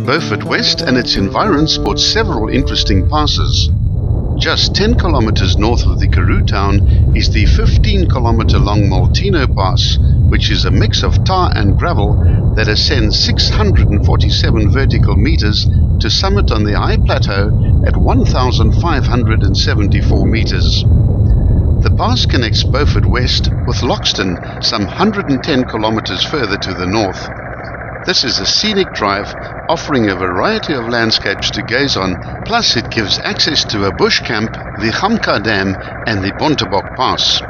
Beaufort West and its environs sport several interesting passes. Just 10 kilometers north of the Karoo town is the 15-kilometer long Molteno Pass, which is a mix of tar and gravel that ascends 647 vertical meters to summit on the high plateau at 1,574 meters. The pass connects Beaufort West with Loxton, some 110 kilometers further to the north. This is a scenic drive offering a variety of landscapes to gaze on, plus it gives access to a bush camp, the Gamka Dam and the Bontebok Pass.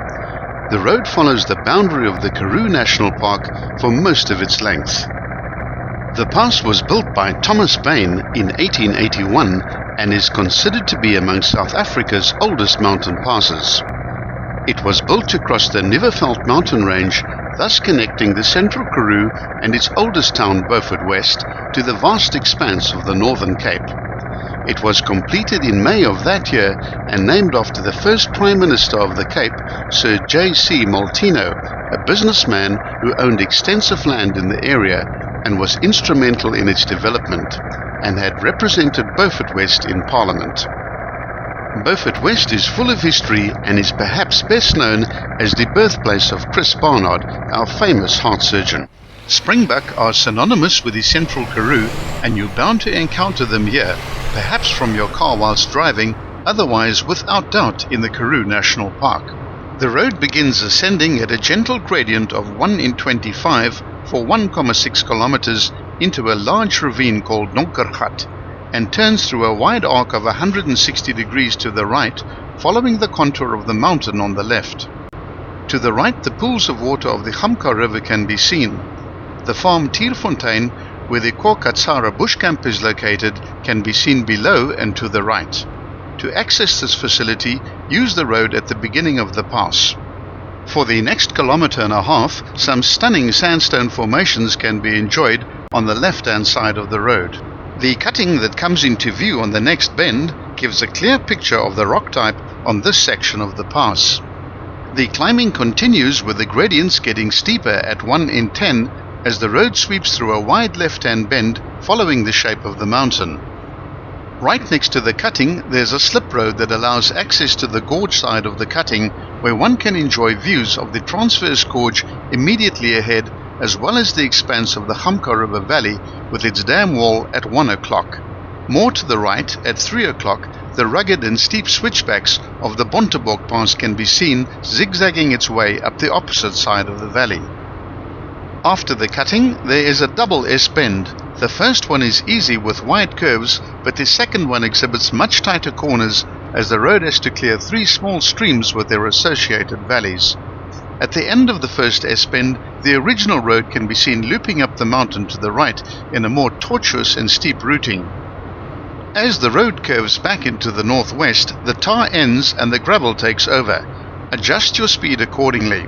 The road follows the boundary of the Karoo National Park for most of its length. The pass was built by Thomas Bain in 1881 and is considered to be among South Africa's oldest mountain passes. It was built to cross the Niverveld mountain range, thus connecting the central Karoo and its oldest town, Beaufort West, to the vast expanse of the Northern Cape. It was completed in May of that year and named after the first Prime Minister of the Cape, Sir J.C. Molteno, a businessman who owned extensive land in the area and was instrumental in its development, and had represented Beaufort West in Parliament. Beaufort West is full of history and is perhaps best known as the birthplace of Chris Barnard, our famous heart surgeon. Springbuck are synonymous with the central Karoo, and you're bound to encounter them here, perhaps from your car whilst driving, otherwise without doubt in the Karoo National Park. The road begins ascending at a gentle gradient of 1 in 25 for 1.6 kilometers into a large ravine called Nonkergat, and turns through a wide arc of 160 degrees to the right, following the contour of the mountain on the left. To the right, the pools of water of the Gamka River can be seen. The farm Tierfontein, where the Kokatsara bush camp is located, can be seen below and to the right. To access this facility, use the road at the beginning of the pass. For the next kilometer and a half, some stunning sandstone formations can be enjoyed on the left-hand side of the road. The cutting that comes into view on the next bend gives a clear picture of the rock type on this section of the pass. The climbing continues with the gradients getting steeper at 1 in 10 as the road sweeps through a wide left-hand bend following the shape of the mountain. Right next to the cutting there's a slip road that allows access to the gorge side of the cutting, where one can enjoy views of the transverse gorge immediately ahead, as well as the expanse of the Gamka River Valley with its dam wall at 1 o'clock. More to the right, at 3 o'clock, the rugged and steep switchbacks of the Bontebok Pass can be seen zigzagging its way up the opposite side of the valley. After the cutting, there is a double S-bend. The first one is easy with wide curves, but the second one exhibits much tighter corners as the road has to clear 3 small streams with their associated valleys. At the end of the first S-bend, the original road can be seen looping up the mountain to the right in a more tortuous and steep routing. As the road curves back into the northwest, the tar ends and the gravel takes over. Adjust your speed accordingly.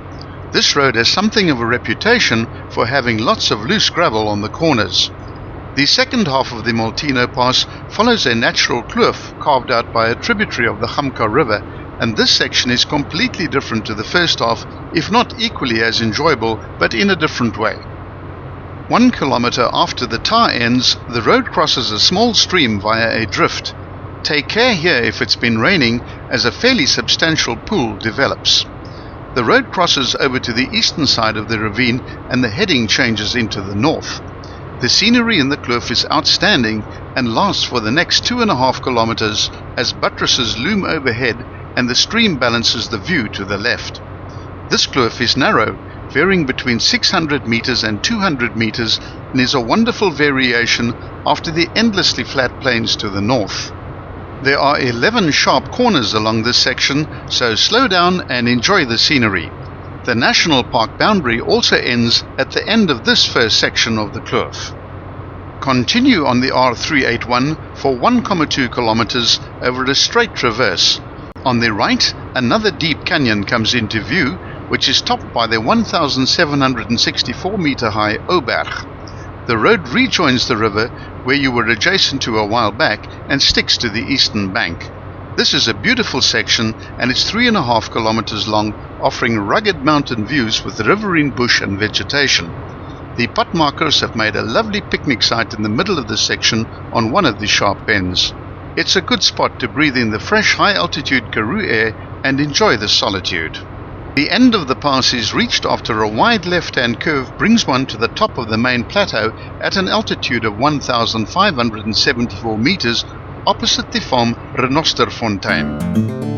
This road has something of a reputation for having lots of loose gravel on the corners. The second half of the Molteno Pass follows a natural kloof carved out by a tributary of the Gamka River, and this section is completely different to the first half, if not equally as enjoyable, but in a different way. 1 kilometer after the tar ends, the road crosses a small stream via a drift. Take care here if it's been raining, as a fairly substantial pool develops. The road crosses over to the eastern side of the ravine and the heading changes into the north. The scenery in the kloof is outstanding and lasts for the next 2.5 kilometers as buttresses loom overhead and the stream balances the view to the left. This kloof is narrow, varying between 600 meters and 200 meters, and is a wonderful variation after the endlessly flat plains to the north. There are 11 sharp corners along this section, so slow down and enjoy the scenery. The national park boundary also ends at the end of this first section of the kloof. Continue on the R381 for 1.2 kilometers over a straight traverse. On the right, another deep canyon comes into view, which is topped by the 1,764 meter high Oberg. The road rejoins the river, where you were adjacent to a while back, and sticks to the eastern bank. This is a beautiful section, and it's 3.5 kilometers long, offering rugged mountain views with riverine bush and vegetation. The pot markers have made a lovely picnic site in the middle of the section on one of the sharp bends. It's a good spot to breathe in the fresh high-altitude Karoo air and enjoy the solitude. The end of the pass is reached after a wide left-hand curve brings one to the top of the main plateau at an altitude of 1,574 meters opposite the farm Renosterfontein.